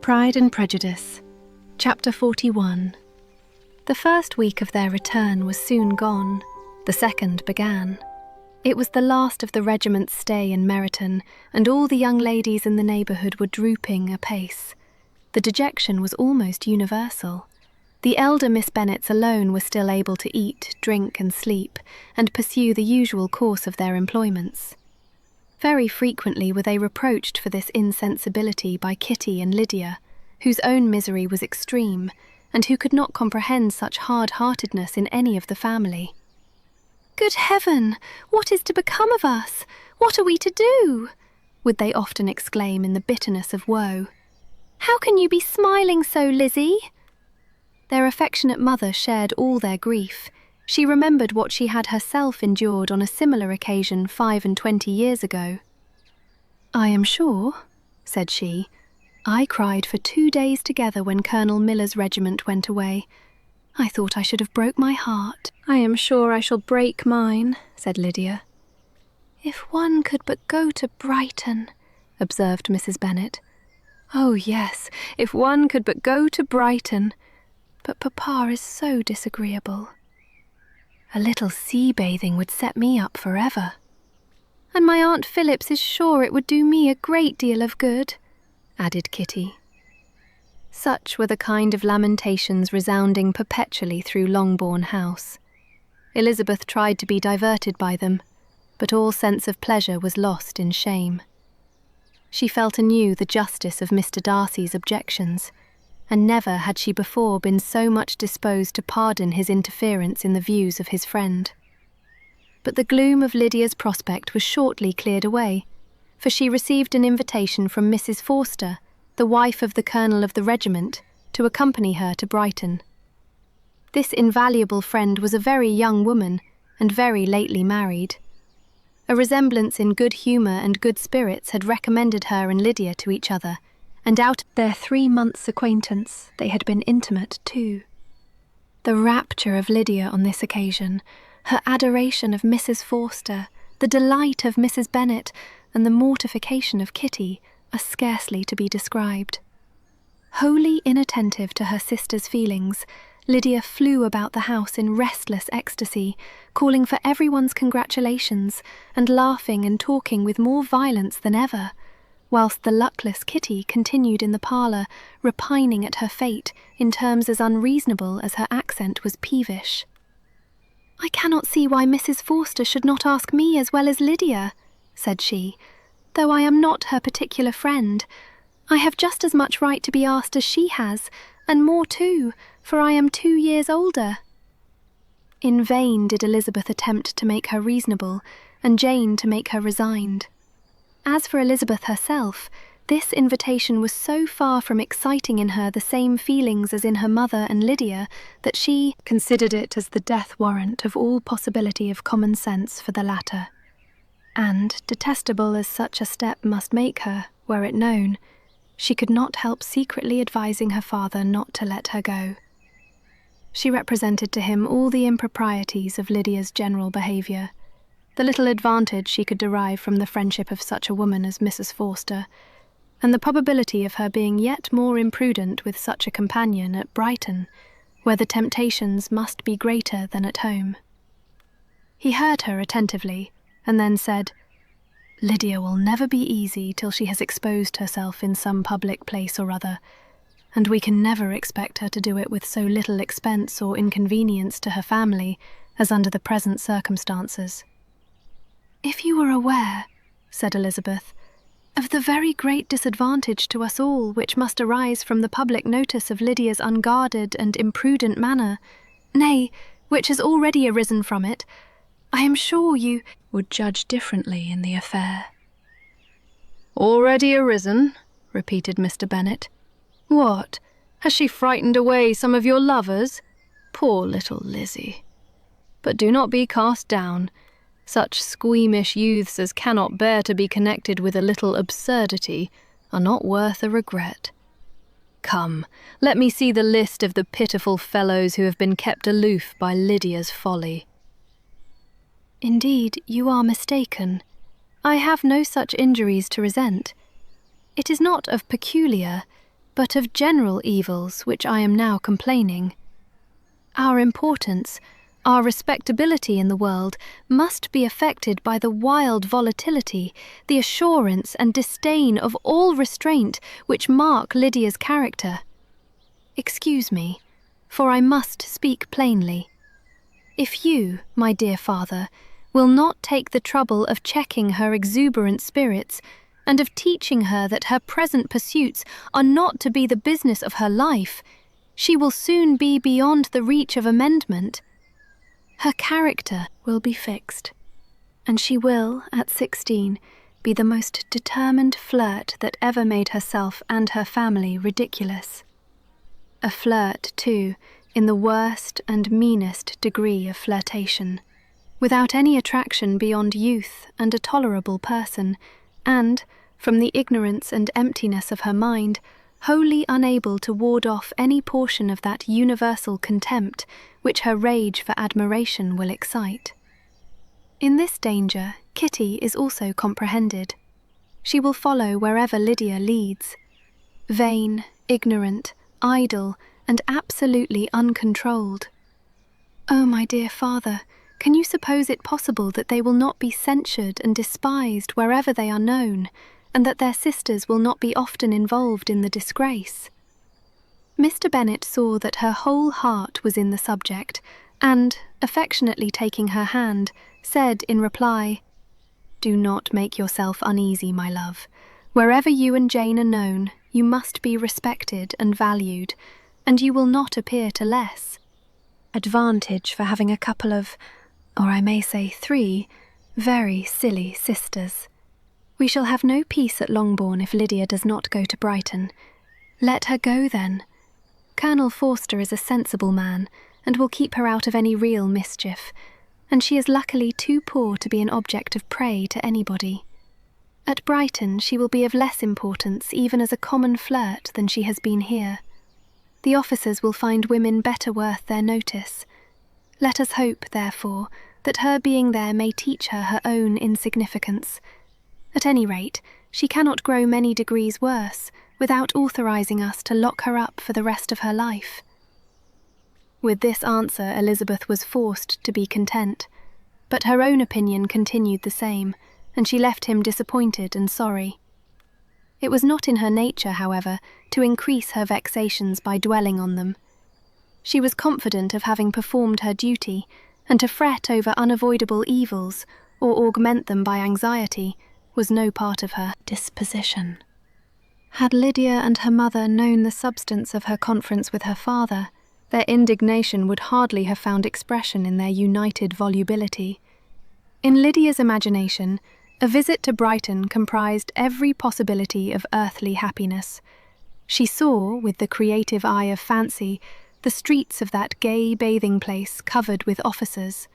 Pride and Prejudice, Chapter 41. The first week of their return was soon gone. The second began. It was the last of the regiment's stay in Meryton, and all the young ladies in the neighbourhood were drooping apace. The dejection was almost universal. The elder Miss Bennets alone were still able to eat, drink and sleep, and pursue the usual course of their employments. Very frequently were they reproached for this insensibility by Kitty and Lydia, whose own misery was extreme, and who could not comprehend such hard-heartedness in any of the family. "Good heaven! What is to become of us? What are we to do?" would they often exclaim in the bitterness of woe. "How can you be smiling so, Lizzie?" Their affectionate mother shared all their grief. She remembered what she had herself endured on a similar occasion 25 years ago. "I am sure," said she, "I cried for 2 days together when Colonel Miller's regiment went away. I thought I should have broke my heart." "I am sure I shall break mine," said Lydia. "If one could but go to Brighton," observed Mrs. Bennet. "Oh yes, if one could but go to Brighton. But Papa is so disagreeable. A little sea-bathing would set me up forever. And my Aunt Phillips is sure it would do me a great deal of good," added Kitty. Such were the kind of lamentations resounding perpetually through Longbourn House. Elizabeth tried to be diverted by them, but all sense of pleasure was lost in shame. She felt anew the justice of Mr. Darcy's objections, and never had she before been so much disposed to pardon his interference in the views of his friend. But the gloom of Lydia's prospect was shortly cleared away, for she received an invitation from Mrs. Forster, the wife of the colonel of the regiment, to accompany her to Brighton. This invaluable friend was a very young woman, and very lately married. A resemblance in good humour and good spirits had recommended her and Lydia to each other, and out of their 3 months' acquaintance they had been intimate too. The rapture of Lydia on this occasion, her adoration of Mrs. Forster, the delight of Mrs. Bennet, and the mortification of Kitty are scarcely to be described. Wholly inattentive to her sister's feelings, Lydia flew about the house in restless ecstasy, calling for everyone's congratulations, and laughing and talking with more violence than ever, whilst the luckless Kitty continued in the parlour, repining at her fate in terms as unreasonable as her accent was peevish. "I cannot see why Mrs. Forster should not ask me as well as Lydia," said she, "though I am not her particular friend. I have just as much right to be asked as she has, and more too, for I am 2 years older." In vain did Elizabeth attempt to make her reasonable, and Jane to make her resigned. As for Elizabeth herself, this invitation was so far from exciting in her the same feelings as in her mother and Lydia that she considered it as the death warrant of all possibility of common sense for the latter. And, detestable as such a step must make her, were it known, she could not help secretly advising her father not to let her go. She represented to him all the improprieties of Lydia's general behaviour, the little advantage she could derive from the friendship of such a woman as Mrs. Forster, and the probability of her being yet more imprudent with such a companion at Brighton, where the temptations must be greater than at home. He heard her attentively, and then said, "Lydia will never be easy till she has exposed herself in some public place or other, and we can never expect her to do it with so little expense or inconvenience to her family as under the present circumstances." "If you were aware," said Elizabeth, "of the very great disadvantage to us all which must arise from the public notice of Lydia's unguarded and imprudent manner, nay, which has already arisen from it, I am sure you would judge differently in the affair." "Already arisen?" repeated Mr. Bennet. "What, has she frightened away some of your lovers? Poor little Lizzie! But do not be cast down. Such squeamish youths as cannot bear to be connected with a little absurdity are not worth a regret. Come, let me see the list of the pitiful fellows who have been kept aloof by Lydia's folly." "Indeed, you are mistaken. I have no such injuries to resent. It is not of peculiar, but of general evils which I am now complaining. Our importance, our respectability in the world must be affected by the wild volatility, the assurance and disdain of all restraint which mark Lydia's character. Excuse me, for I must speak plainly. If you, my dear father, will not take the trouble of checking her exuberant spirits, and of teaching her that her present pursuits are not to be the business of her life, she will soon be beyond the reach of amendment. Her character will be fixed, and she will, at 16, be the most determined flirt that ever made herself and her family ridiculous. A flirt, too, in the worst and meanest degree of flirtation, without any attraction beyond youth and a tolerable person, and, from the ignorance and emptiness of her mind, wholly unable to ward off any portion of that universal contempt which her rage for admiration will excite. In this danger, Kitty is also comprehended. She will follow wherever Lydia leads. Vain, ignorant, idle, and absolutely uncontrolled. Oh, my dear father, can you suppose it possible that they will not be censured and despised wherever they are known, and that their sisters will not be often involved in the disgrace? Mr. Bennet saw that her whole heart was in the subject, and, affectionately taking her hand, said in reply, "Do not make yourself uneasy, my love. Wherever you and Jane are known, you must be respected and valued, and you will not appear to less advantage for having a couple of, or I may say 3, very silly sisters. We shall have no peace at Longbourn if Lydia does not go to Brighton. Let her go then. Colonel Forster is a sensible man, and will keep her out of any real mischief, and she is luckily too poor to be an object of prey to anybody. At Brighton she will be of less importance even as a common flirt than she has been here. The officers will find women better worth their notice. Let us hope, therefore, that her being there may teach her her own insignificance. At any rate, she cannot grow many degrees worse without authorizing us to lock her up for the rest of her life." With this answer Elizabeth was forced to be content, but her own opinion continued the same, and she left him disappointed and sorry. It was not in her nature, however, to increase her vexations by dwelling on them. She was confident of having performed her duty, and to fret over unavoidable evils, or augment them by anxiety, was no part of her disposition. Had Lydia and her mother known the substance of her conference with her father, their indignation would hardly have found expression in their united volubility. In Lydia's imagination, a visit to Brighton comprised every possibility of earthly happiness. She saw, with the creative eye of fancy, the streets of that gay bathing place covered with officers.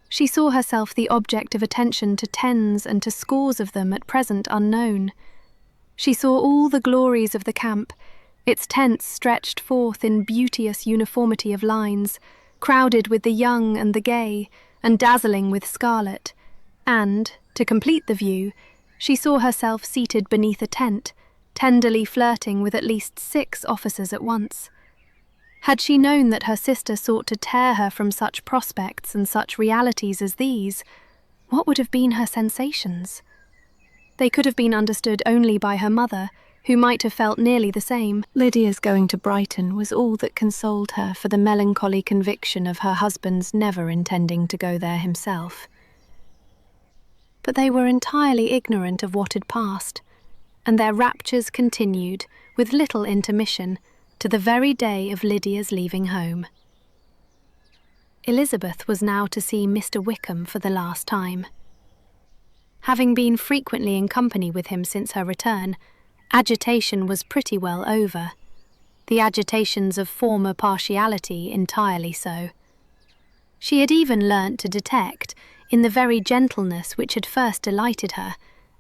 She saw herself the object of attention to tens and to scores of them at present unknown. She saw all the glories of the camp, its tents stretched forth in beauteous uniformity of lines, crowded with the young and the gay, and dazzling with scarlet, and, to complete the view, she saw herself seated beneath a tent, tenderly flirting with at least 6 officers at once. Had she known that her sister sought to tear her from such prospects and such realities as these, what would have been her sensations? They could have been understood only by her mother, who might have felt nearly the same. Lydia's going to Brighton was all that consoled her for the melancholy conviction of her husband's never intending to go there himself. But they were entirely ignorant of what had passed, and their raptures continued, with little intermission, to the very day of Lydia's leaving home. Elizabeth was now to see Mr. Wickham for the last time. Having been frequently in company with him since her return, agitation was pretty well over, the agitations of former partiality entirely so. She had even learnt to detect, in the very gentleness which had first delighted her,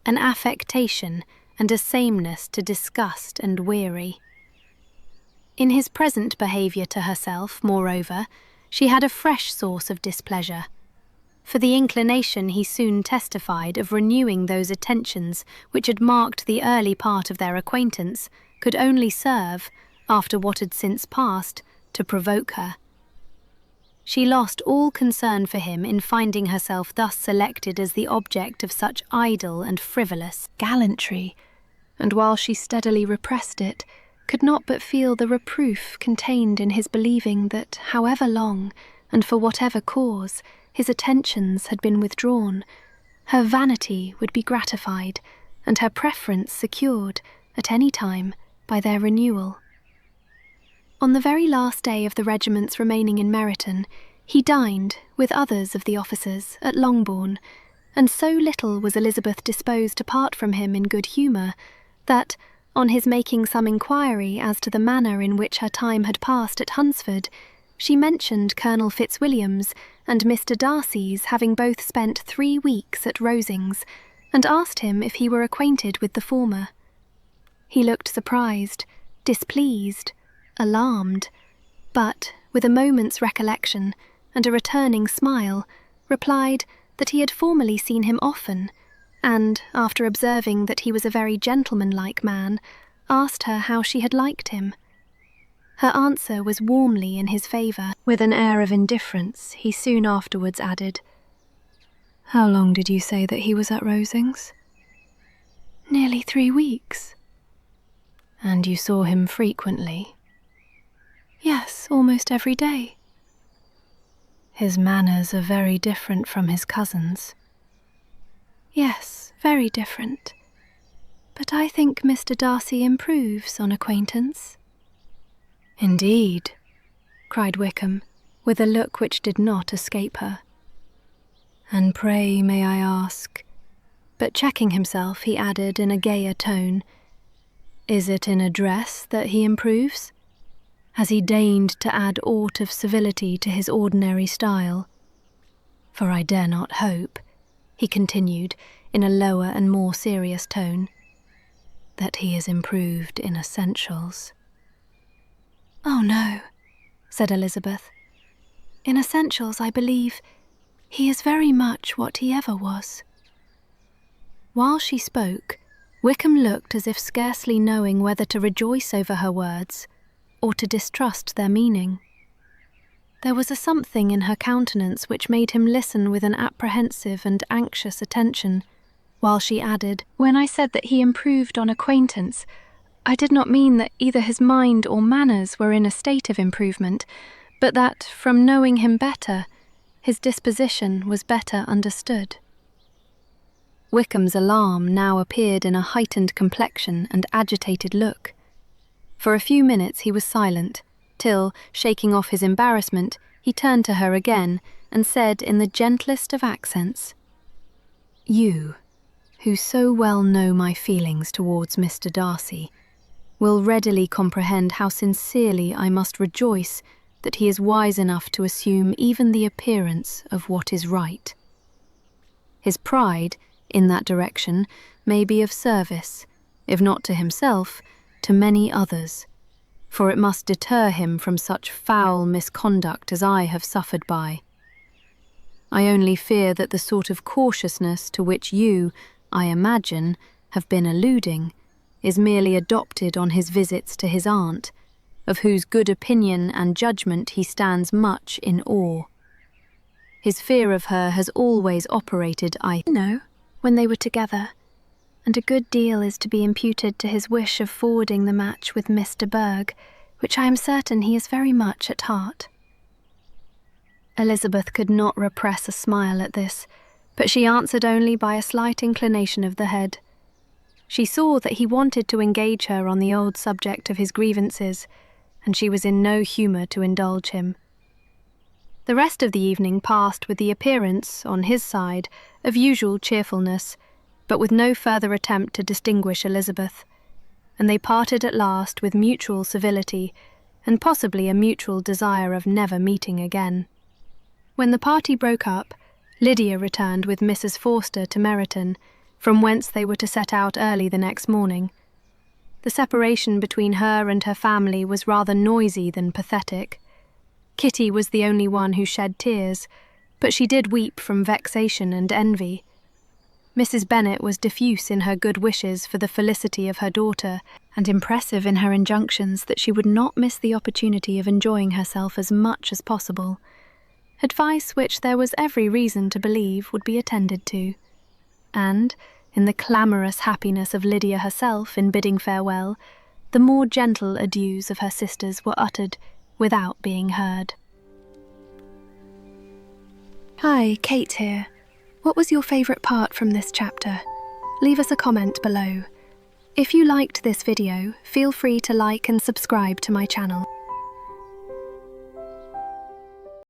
an affectation and a sameness to disgust and weary. In his present behaviour to herself, moreover, she had a fresh source of displeasure, for the inclination he soon testified of renewing those attentions which had marked the early part of their acquaintance could only serve, after what had since passed, to provoke her. She lost all concern for him in finding herself thus selected as the object of such idle and frivolous gallantry, and while she steadily repressed it, could not but feel the reproof contained in his believing that, however long, and for whatever cause, his attentions had been withdrawn, her vanity would be gratified, and her preference secured, at any time, by their renewal. On the very last day of the regiment's remaining in Meryton, he dined, with others of the officers, at Longbourn, and so little was Elizabeth disposed to part from him in good humour, that, on his making some inquiry as to the manner in which her time had passed at Hunsford, she mentioned Colonel Fitzwilliam's and Mr. Darcy's having both spent 3 weeks at Rosings, and asked him if he were acquainted with the former. He looked surprised, displeased, alarmed, but, with a moment's recollection and a returning smile, replied that he had formerly seen him often, and, after observing that he was a very gentlemanlike man, asked her how she had liked him. Her answer was warmly in his favour. With an air of indifference, he soon afterwards added, "How long did you say that he was at Rosings?" "Nearly 3 weeks." "And you saw him frequently?" "Yes, almost every day." "His manners are very different from his cousin's." "Yes, very different. But I think Mr. Darcy improves on acquaintance." "Indeed," cried Wickham, with a look which did not escape her. "And pray, may I ask—" But checking himself, he added in a gayer tone, "Is it in address that he improves? Has he deigned to add aught of civility to his ordinary style? For I dare not hope," he continued, in a lower and more serious tone, "that he is improved in essentials." "Oh no," said Elizabeth. "In essentials, I believe, he is very much what he ever was." While she spoke, Wickham looked as if scarcely knowing whether to rejoice over her words or to distrust their meaning. There was a something in her countenance which made him listen with an apprehensive and anxious attention, while she added, "When I said that he improved on acquaintance, I did not mean that either his mind or manners were in a state of improvement, but that, from knowing him better, his disposition was better understood." Wickham's alarm now appeared in a heightened complexion and agitated look. For a few minutes he was silent, till, shaking off his embarrassment, he turned to her again and said in the gentlest of accents, "You, who so well know my feelings towards Mr. Darcy, will readily comprehend how sincerely I must rejoice that he is wise enough to assume even the appearance of what is right. His pride, in that direction, may be of service, if not to himself, to many others, for it must deter him from such foul misconduct as I have suffered by. I only fear that the sort of cautiousness to which you, I imagine, have been alluding, is merely adopted on his visits to his aunt, of whose good opinion and judgment he stands much in awe. His fear of her has always operated, I know, when they were together, and a good deal is to be imputed to his wish of forwarding the match with Miss de Bourgh, which I am certain he is very much at heart." Elizabeth could not repress a smile at this, but she answered only by a slight inclination of the head. She saw that he wanted to engage her on the old subject of his grievances, and she was in no humour to indulge him. The rest of the evening passed with the appearance, on his side, of usual cheerfulness, but with no further attempt to distinguish Elizabeth, and they parted at last with mutual civility, and possibly a mutual desire of never meeting again. When the party broke up, Lydia returned with Mrs. Forster to Meryton, from whence they were to set out early the next morning. The separation between her and her family was rather noisy than pathetic. Kitty was the only one who shed tears, but she did weep from vexation and envy. Mrs. Bennet was diffuse in her good wishes for the felicity of her daughter, and impressive in her injunctions that she would not miss the opportunity of enjoying herself as much as possible, advice which there was every reason to believe would be attended to. And, in the clamorous happiness of Lydia herself in bidding farewell, the more gentle adieus of her sisters were uttered without being heard. Hi, Kate here. What was your favourite part from this chapter? Leave us a comment below. If you liked this video, feel free to like and subscribe to my channel.